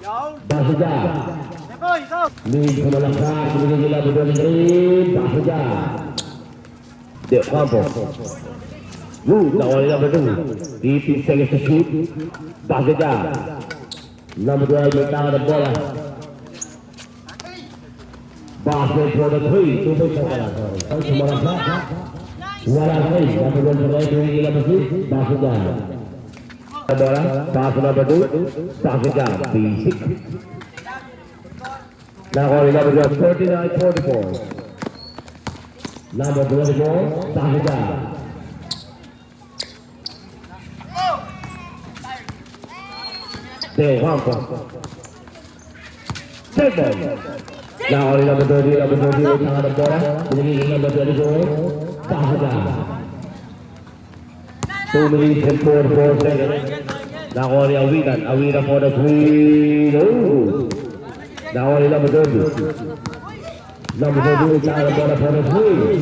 Pasok dyan. Lead sa malangkak. Binigay nila po doon rin. Pasok dyan. De Campo. Good. Nakuha nila po doon. 18 seconds to shoot. Pasok dyan. Number 12, may tanga ng bola. Basket for the 3. 2 points ang kala. Ang sumalangkak. Wala ka rin. Number 1 sa right. Binigay nila po shoot. Pasok dyan. Bola. Pasok number 2. Pasok dyan. Basic. Nakuha nila po doon. 39-44. Number 24. Pasok dyan. De Campo. Take ball. Now only number 30, number 38, number 4. Binigay number 24. Pasok dyan. 2 minutes and 44 seconds. Now only Awitan. Awitan for the 3. No. Now only number 30. Number 38, number 4 for the 3.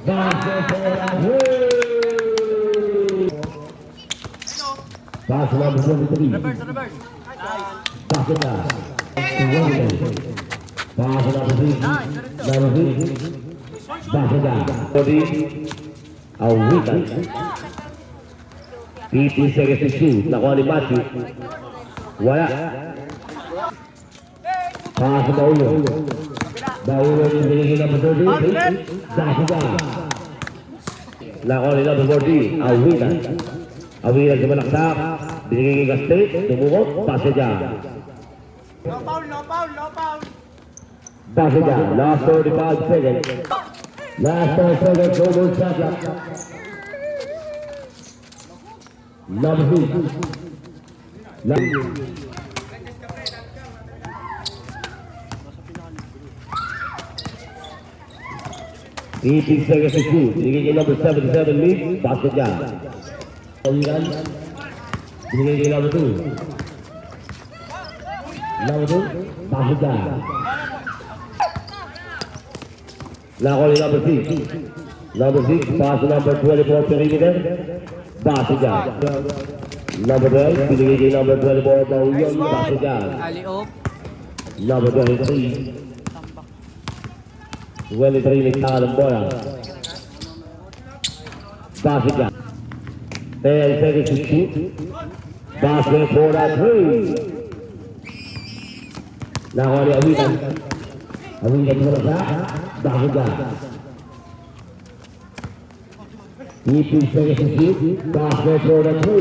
Basket for the 3. Pass number 23. Basket dyan. Pass number 3. Number 3. Basket dyan. 40. Awitan. 50 seconds to shoot. Nakuha ni Matthew. Wala. Pass Baulo. Baulo yung binigay number 30. Basket dyan. Nakuha ni number 40. Awitan. Awitan sa malaksak. Binigay kay Gastet. Tumukot. Basket dyan. No foul, no foul, no foul. Basket dyan. Last 35 seconds. Last 5 seconds. No more shot clock. Number 3. Eighteen seconds to shoot. Binigay kay number 77 lead. Basket dyan. Awitan. Binigay kay number 2. Number 2. Basket dyan. Nakuha ni number 6. Number 6. Pass to number 24 perimeter. Basket dyan. Number 12. Binigay kay number 24. Bauyon. Basket dyan. Number 23. 23 may tanga ng bola. Basket dyan. 10 seconds to shoot. Basket for the 3. Nakuha ni Awitan. Awitan mo na sa basket dyan. 18 seconds to shoot. Basket for the 3.